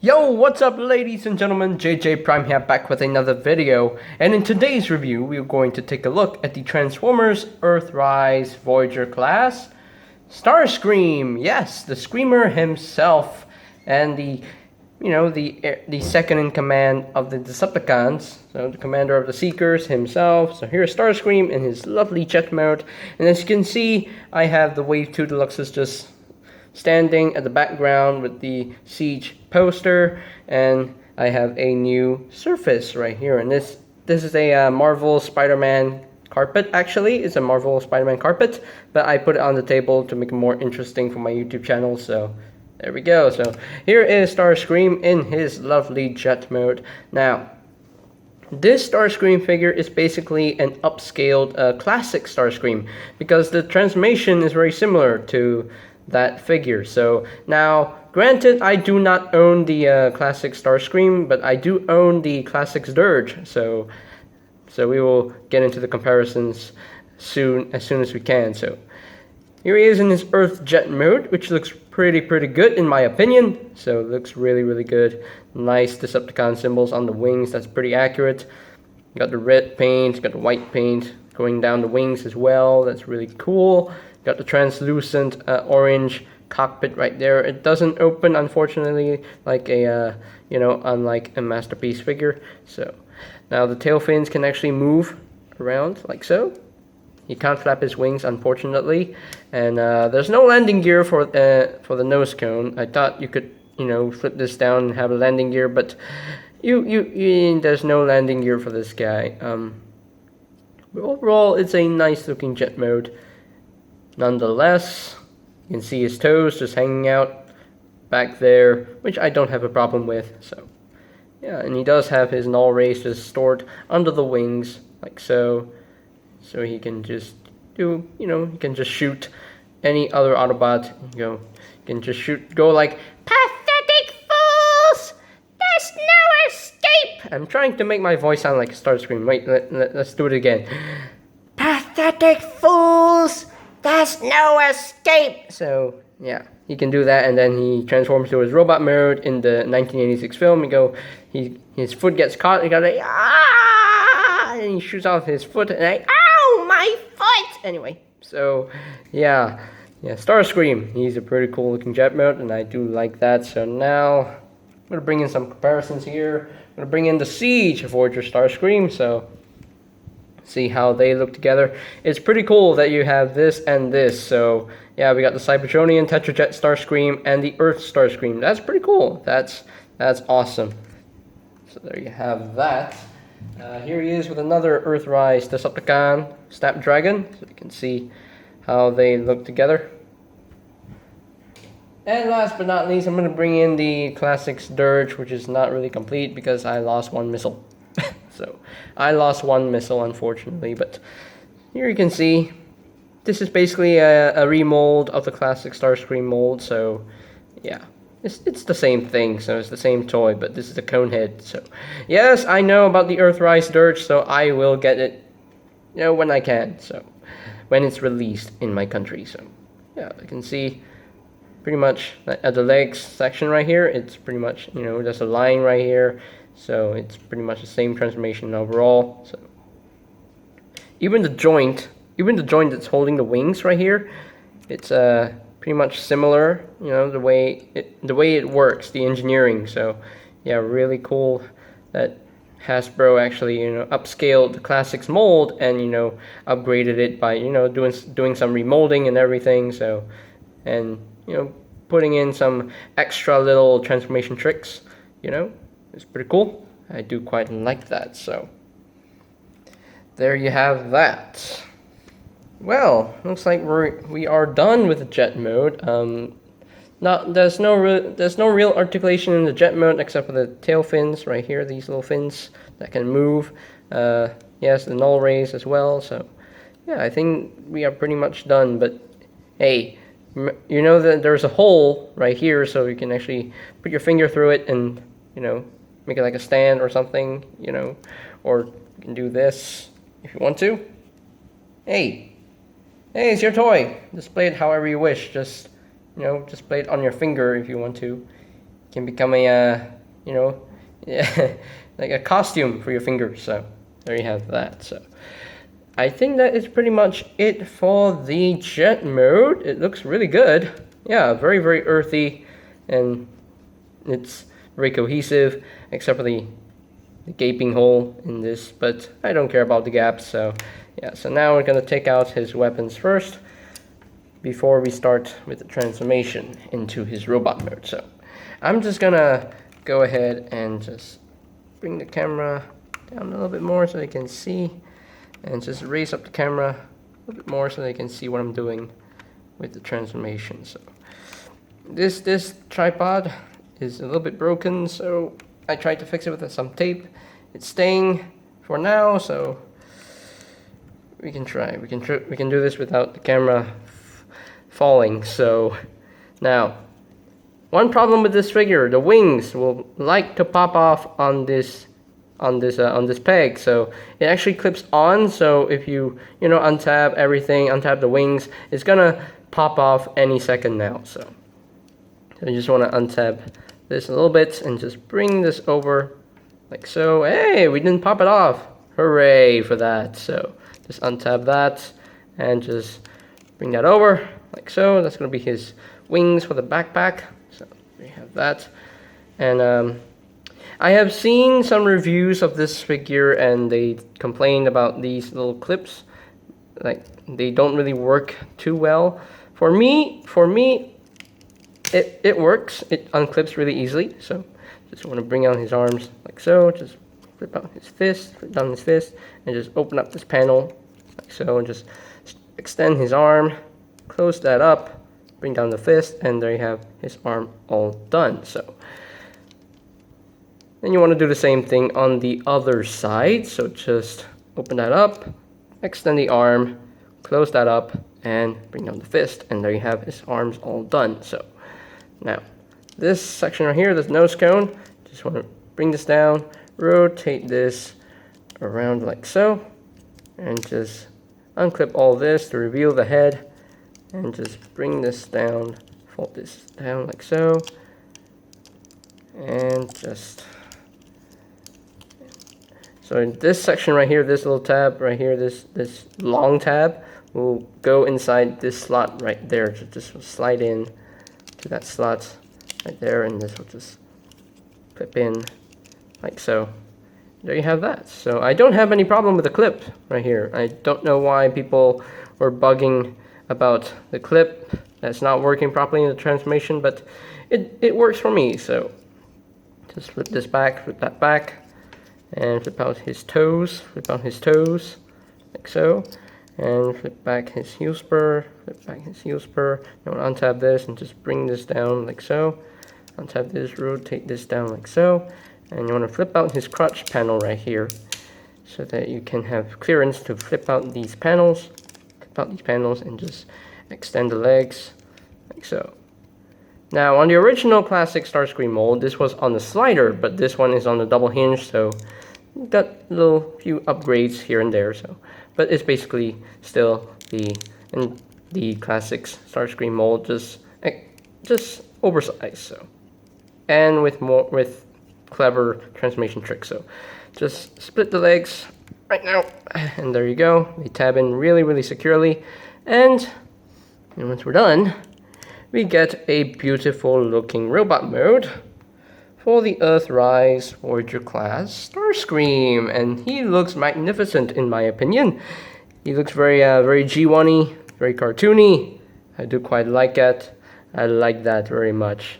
Yo, what's up ladies and gentlemen, JJ Prime here back with another video, and in today's review we're going to take a look at the Transformers Earthrise Voyager class Starscream. Yes, the Screamer himself, and the second in command of the Decepticons, so the commander of the Seekers himself. So here's Starscream in his lovely jet mode, and as you can see I have the Wave 2 Deluxes just standing at the background with the Siege poster, and I have a new surface right here, and this is a Marvel Spider-Man carpet. Actually, it's a Marvel Spider-Man carpet, but I put it on the table to make it more interesting for my YouTube channel, so there we go. So here is Starscream in his lovely jet mode. Now, this Starscream figure is basically an upscaled classic Starscream, because the transformation is very similar to that figure. So now, granted, I do not own the classic Starscream, but I do own the classic Dirge. So we will get into the comparisons as soon as we can. So here he is in his Earth jet mode, which looks pretty good in my opinion. So it looks really good. Nice Decepticon symbols on the wings. That's pretty accurate. Got the red paint, got the white paint going down the wings as well. That's really cool. Got the translucent orange cockpit right there. It doesn't open, unfortunately, like a unlike a Masterpiece figure. So now the tail fins can actually move around like so. He can't flap his wings, unfortunately, and there's no landing gear for the nose cone. I thought you could flip this down and have a landing gear, but there's no landing gear for this guy. But overall, it's a nice looking jet mode. Nonetheless, you can see his toes just hanging out back there, which I don't have a problem with. So yeah, and he does have his null rays just stored under the wings like so. So he can just do, he can just shoot any other Autobot. He can just go like, "Pathetic fools! There's no escape!" I'm trying to make my voice sound like a Starscream. Wait, let's do it again. "Pathetic fools! There's no escape!" So yeah, he can do that, and then he transforms to his robot mode in the 1986 film. His foot gets caught, and he goes like, "Ah!" and he shoots off his foot, and like, "Ow, my foot!" Anyway, so yeah, Starscream. He's a pretty cool looking jet mode, and I do like that. So now I'm gonna bring in some comparisons here. I'm gonna bring in the Siege Voyager Starscream. So see how they look together. It's pretty cool that you have this and this. So yeah, we got the Cybertronian Tetrajet Starscream and the Earth Starscream. That's pretty cool. That's awesome. So there you have that. Here he is with another Earthrise Decepticon Snapdragon, so you can see how they look together. And last but not least, I'm going to bring in the Classics Dirge, which is not really complete because I lost one missile. So I lost one missile, unfortunately, but here you can see this is basically a remold of the classic Starscream mold. So yeah, it's the same thing, so it's the same toy, but this is the cone head. So yes, I know about the Earthrise Dirge, so I will get it when I can, so when it's released in my country. So yeah, you can see pretty much at the legs section right here, it's pretty much there's a line right here. So it's pretty much the same transformation overall. So even the joint that's holding the wings right here, it's pretty much similar. The way it works, the engineering. So yeah, really cool that Hasbro actually upscaled the classics mold and upgraded it by doing some remolding and everything. So and putting in some extra little transformation tricks. It's pretty cool. I do quite like that. So there you have that. Well, looks like we are done with the jet mode. There's no real articulation in the jet mode except for the tail fins right here. These little fins that can move. Yes, the null rays as well. So yeah, I think we are pretty much done. But hey, that there's a hole right here, so you can actually put your finger through it and make it like a stand or something, or you can do this if you want to. Hey, it's your toy. Display it however you wish. Just display it on your finger if you want to. can become a you know, yeah, like a costume for your fingers. So there you have that. So I think that is pretty much it for the jet mode. It looks really good. Yeah, very, very earthy, and it's very cohesive, except for the gaping hole in this, but I don't care about the gaps. So yeah, so now we're gonna take out his weapons first before we start with the transformation into his robot mode. So I'm just gonna go ahead and just bring the camera down a little bit more so they can see, and just raise up the camera a little bit more so they can see what I'm doing with the transformation. So this tripod is a little bit broken, so I tried to fix it with some tape. It's staying for now, so we can try. We can do this without the camera falling. So now, one problem with this figure: the wings will like to pop off on this peg. So it actually clips on. So if you untap everything, untap the wings, it's gonna pop off any second now. So you just want to untap this a little bit and just bring this over like so. Hey, we didn't pop it off. Hooray for that. So just untap that and just bring that over like so. That's going to be his wings for the backpack. So we have that. And I have seen some reviews of this figure, and they complained about these little clips. Like, they don't really work too well. For me, it works. It unclips really easily. So just want to bring out his arms like so. Just flip out his fist, flip down his fist, and just open up this panel like so, and just extend his arm, close that up, bring down the fist, and there you have his arm all done. So then you want to do the same thing on the other side. So just open that up, extend the arm, close that up, and bring down the fist, and there you have his arms all done. So now this section right here, this nose cone, just want to bring this down, rotate this around like so, and just unclip all this to reveal the head, and just bring this down, fold this down like so, and just so in this section right here, this little tab right here, this long tab will go inside this slot right there. So just slide in to that slot right there, and this will just clip in like so. There you have that. So I don't have any problem with the clip right here. I don't know why people were bugging about the clip that's not working properly in the transformation, but it works for me. So just flip this back, flip that back, and flip out his toes, like so, and flip back his heel spur, flip back his heel spur. You want to untap this and just bring this down like so, untap this, rotate this down like so, and you want to flip out his crotch panel right here so that you can have clearance to flip out these panels, and just extend the legs like so. Now on the original classic Starscream mold, this was on the slider, but this one is on the double hinge, so got a little few upgrades here and there. So, but it's basically still the classic Starscream mold, just oversized. So, and with clever transformation tricks. So, just split the legs right now, and there you go. They tab in really, really securely, and once we're done, we get a beautiful looking robot mode for the Earthrise Voyager class Starscream, and he looks magnificent in my opinion. He looks very very G1-y, very cartoony. I do quite like it. I like that very much.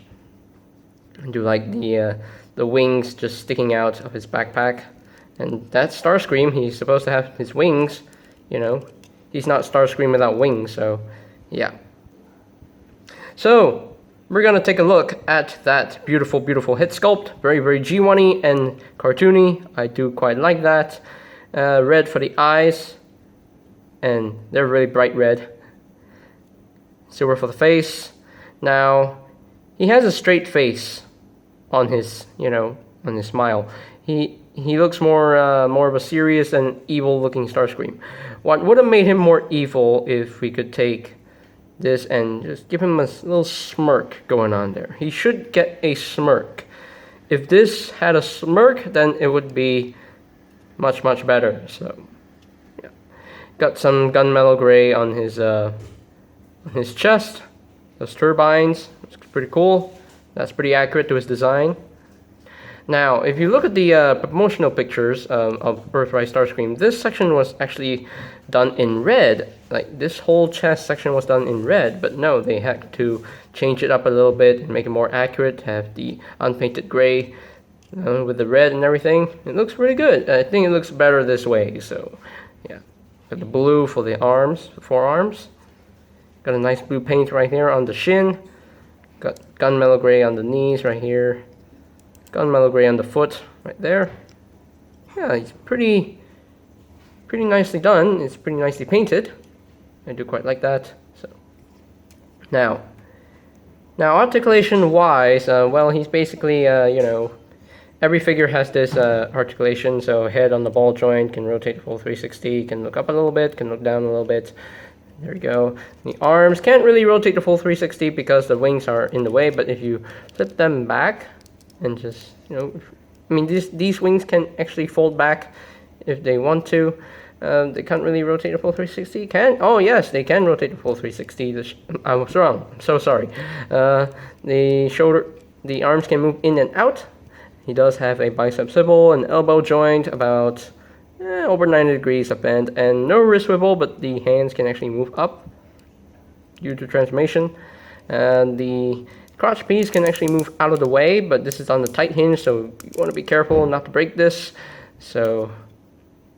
I do like the wings just sticking out of his backpack, and that's Starscream. He's supposed to have his wings, He's not Starscream without wings, so yeah. So we're gonna take a look at that beautiful, beautiful head sculpt. Very, very G1-y and cartoony. I do quite like that. Red for the eyes, and they're really bright red. Silver for the face. Now he has a straight face on his, on his smile. He looks more of a serious and evil-looking Starscream. What would have made him more evil if we could take this and just give him a little smirk going on there. He should get a smirk. If this had a smirk, then it would be much better. So yeah, got some gunmetal gray on his chest. Those turbines, it's pretty cool. That's pretty accurate to his design. Now, if you look at the promotional pictures of Earthrise STARSCREAM, this section was actually done in red. Like, this whole chest section was done in red, but no, they had to change it up a little bit and make it more accurate, have the unpainted gray with the red and everything. It looks pretty good. I think it looks better this way, so yeah. Got the blue for the arms, the forearms. Got a nice blue paint right here on the shin. Got gunmetal gray on the knees right here. Gunmetal gray on the foot right there. Yeah, he's pretty nicely done. It's pretty nicely painted. I do quite like that. So now articulation wise, well, he's basically you know, every figure has this articulation. So head on the ball joint, can rotate full 360, can look up a little bit, can look down a little bit. There we go. The arms can't really rotate the full 360 because the wings are in the way, but if you flip them back and just, you know, I mean, these wings can actually fold back if they want to. They can't really rotate the full 360. Oh yes, they can rotate the full 360. I was wrong. I'm so sorry. The arms can move in and out. He does have a bicep swivel, an elbow joint, about over 90 degrees of bend, and no wrist swivel, but the hands can actually move up due to transformation. And the crotch piece can actually move out of the way, but this is on the tight hinge, so you want to be careful not to break this. So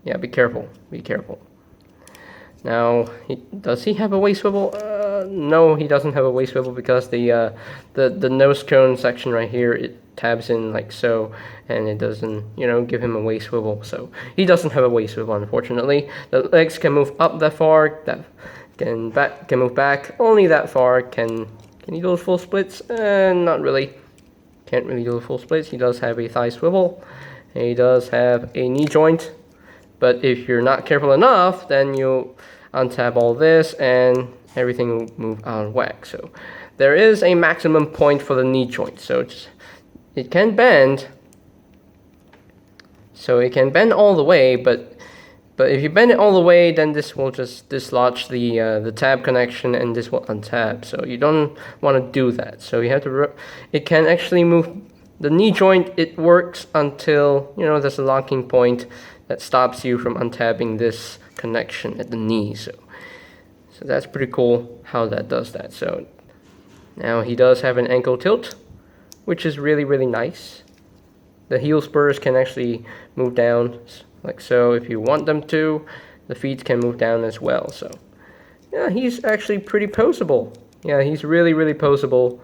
yeah, be careful. Now, does he have a waist swivel? No, he doesn't have a waist swivel because the nose cone section right here, it tabs in like so, and it doesn't, you know, give him a waist swivel. So he doesn't have a waist swivel, unfortunately. The legs can move up that far, that can move back only that far. Can he do full splits? Not really. Can't really do full splits. He does have a thigh swivel. And he does have a knee joint. But if you're not careful enough, then you'll untab all this and everything will move out of whack. So there is a maximum point for the knee joint. So it can bend. So it can bend all the way, but if you bend it all the way, then this will just dislodge the tab connection, and this will untab. So you don't want to do that. So you have to. It can actually move the knee joint. It works until, you know, there's a locking point that stops you from untabbing this connection at the knee. So that's pretty cool how that does that. So now he does have an ankle tilt, which is really nice. The heel spurs can actually move down like so if you want them to. The feet can move down as well. So yeah, he's actually pretty poseable. Yeah, he's really poseable,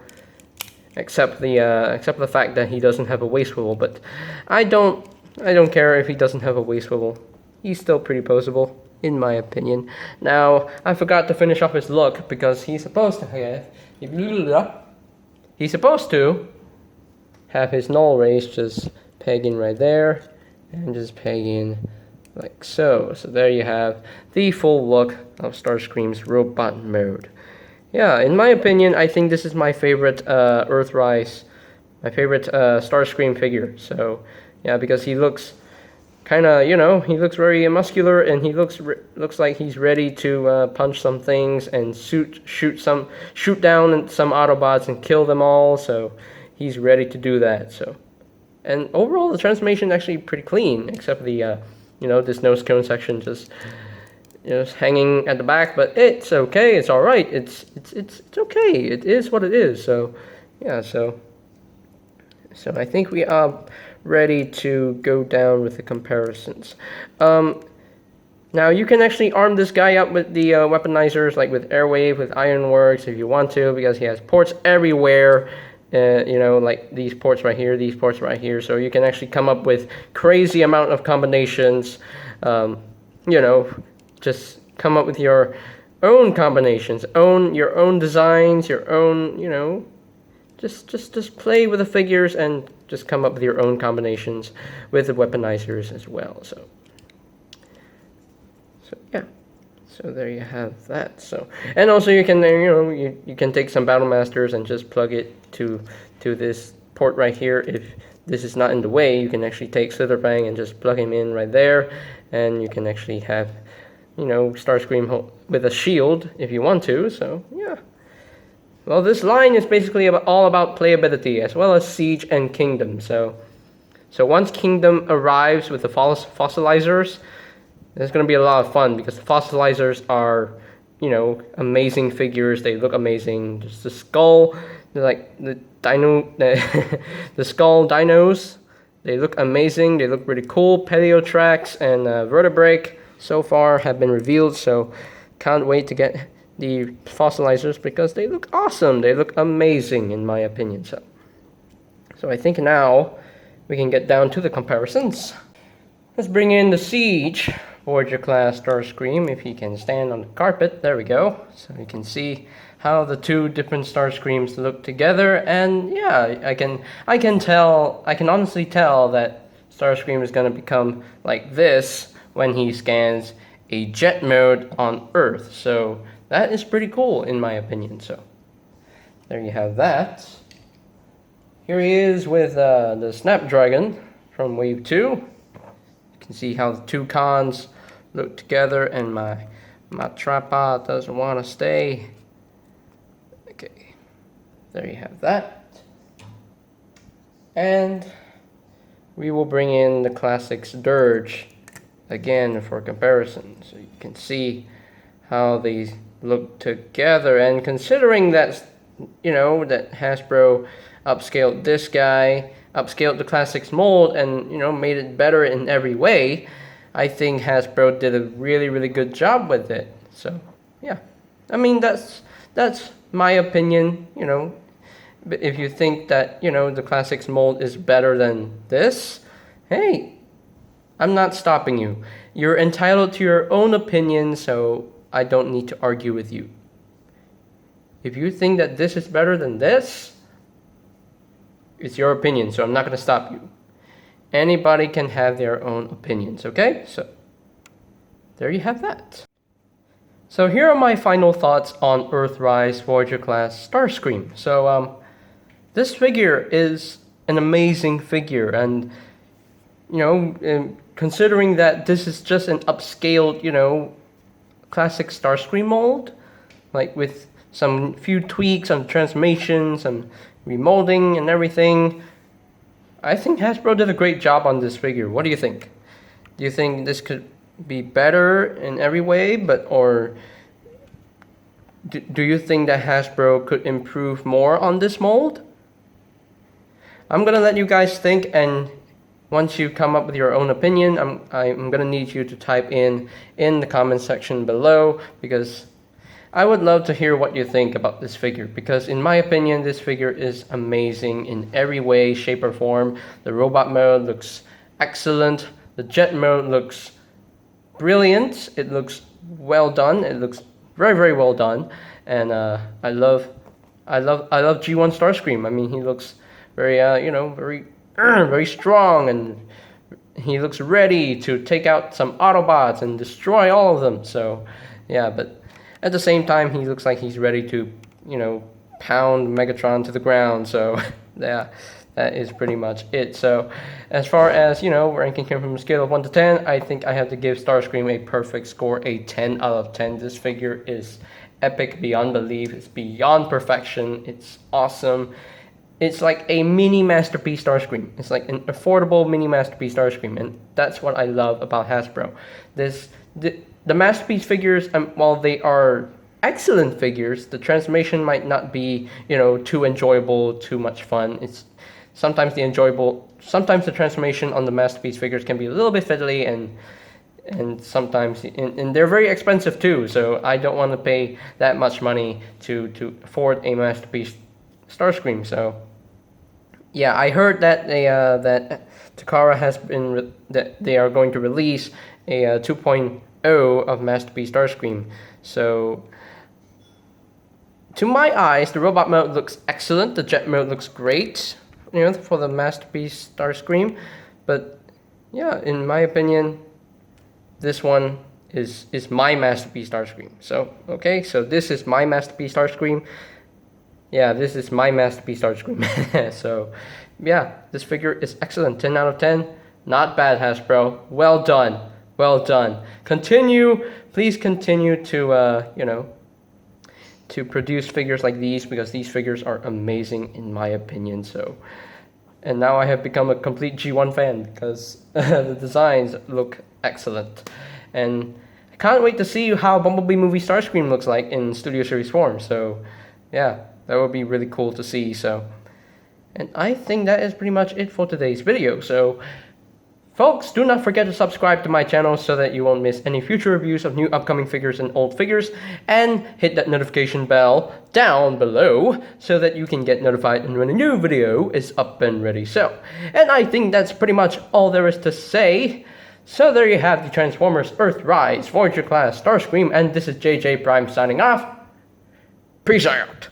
except the fact that he doesn't have a waist swivel. But I don't care if he doesn't have a waist swivel. He's still pretty poseable, in my opinion. Now, I forgot to finish off his look because he's supposed to have his null race just peg in right there and just peg in like so. So there you have the full look of STARSCREAM's robot mode. Yeah, in my opinion, I think this is my favorite Earthrise, my favorite STARSCREAM figure. So yeah, because he looks kind of, you know, he looks very muscular, and he looks like he's ready to punch some things and shoot down some Autobots and kill them all. So he's ready to do that. So, and overall the transformation is actually pretty clean, except the you know, this nose cone section just, you know, hanging at the back. But it's okay. It's all right. It's okay. It is what it is. So yeah. So I think we are ready to go down with the comparisons. Now you can actually arm this guy up with the weaponizers, like with Airwave, with Ironworks, if you want to, because he has ports everywhere. You know, like these ports right here, these ports right here. So you can actually come up with crazy amount of combinations. You know, just come up with your own combinations, your own designs, your own, you know, just play with the figures and just come up with your own combinations with the weaponizers as well. So yeah. So there you have that. So, and also you can, you can take some Battle Masters and just plug it to this port right here. If this is not in the way, you can actually take Slitherfang and just plug him in right there, and you can actually have, Starscream with a shield if you want to. So yeah. Well, this line is basically all about playability as well as Siege and Kingdom. So once Kingdom arrives with the fossilizers, there's going to be a lot of fun because the fossilizers are, amazing figures. They look amazing. Just the skull, like the the skull dinos. They look amazing. They look really cool. Paleotrax and Vertebrake so far have been revealed. So can't wait to get the fossilizers because they look awesome. They look amazing in my opinion. So I think now we can get down to the comparisons. Let's bring in the Siege Voyager class Starscream. If he can stand on the carpet, there we go. So you can see how the two different Starscreams look together, and yeah, I can honestly tell that Starscream is gonna become like this when he scans a jet mode on Earth. So that is pretty cool in my opinion. So there you have that. Here he is with the Snapdragon from Wave 2. You can see how the two cons look together, and my tripod doesn't want to stay. Okay, there you have that. And we will bring in the Classics Dirge again for comparison, so you can see how these look together. And considering that that Hasbro upscaled this guy, upscaled the Classics mold, and made it better in every way, I think Hasbro did a really good job with it. So yeah, I mean that's my opinion. But if you think that the Classics mold is better than this, hey, I'm not stopping you. You're entitled to your own opinion, so I don't need to argue with you. If you think that this is better than this, it's your opinion, so I'm not going to stop you. Anybody can have their own opinions, okay? So there you have that. So here are my final thoughts on Earthrise Voyager class Starscream. So this figure is an amazing figure, and considering that this is just an upscaled, classic Starscream mold, like with some few tweaks on transformations and remolding and everything, I think Hasbro did a great job on this figure. What do you think? Do you think this could be better in every way, or do you think that Hasbro could improve more on this mold? I'm gonna let you guys think, and once you come up with your own opinion, I'm gonna need you to type in the comment section below, because I would love to hear what you think about this figure, because in my opinion, this figure is amazing in every way, shape, or form. The robot mode looks excellent. The jet mode looks brilliant. It looks well done. It looks very well done. And I love G1 Starscream. I mean, he looks very very strong, and he looks ready to take out some Autobots and destroy all of them. So yeah, but at the same time, he looks like he's ready to, pound Megatron to the ground. So yeah, that is pretty much it. So as far as, ranking him from a scale of 1 to 10, I think I have to give Starscream a perfect score, a 10 out of 10. This figure is epic beyond belief. It's beyond perfection. It's awesome. It's like a mini masterpiece Starscream. It's like an affordable mini masterpiece Starscream, and that's what I love about Hasbro. The masterpiece figures, while they are excellent figures, the transformation might not be, too enjoyable, too much fun. It's sometimes the transformation on the masterpiece figures can be a little bit fiddly, and sometimes, and they're very expensive too. So I don't want to pay that much money to afford a masterpiece Starscream. So yeah, I heard that that Takara that they are going to release a 2.0 of Masterpiece Starscream. So to my eyes, the robot mode looks excellent. The jet mode looks great, for the Masterpiece Starscream. But yeah, in my opinion, this one is my masterpiece Starscream. So, okay, so this is my masterpiece Starscream. Yeah, this is my masterpiece Starscream. So, yeah, this figure is excellent. 10 out of 10. Not bad, Hasbro. Well done. Well done. Please continue to, you know, to produce figures like these, because these figures are amazing in my opinion. So, and now I have become a complete G1 fan because the designs look excellent. And I can't wait to see how Bumblebee movie Starscream looks like in Studio Series form. So, yeah, that would be really cool to see. So, and I think that is pretty much it for today's video. So, folks, do not forget to subscribe to my channel so that you won't miss any future reviews of new upcoming figures and old figures, and hit that notification bell down below so that you can get notified when a new video is up and ready. So, and I think that's pretty much all there is to say. So there you have the Transformers Earthrise Voyager class Starscream, and this is JJ Prime signing off. Peace out.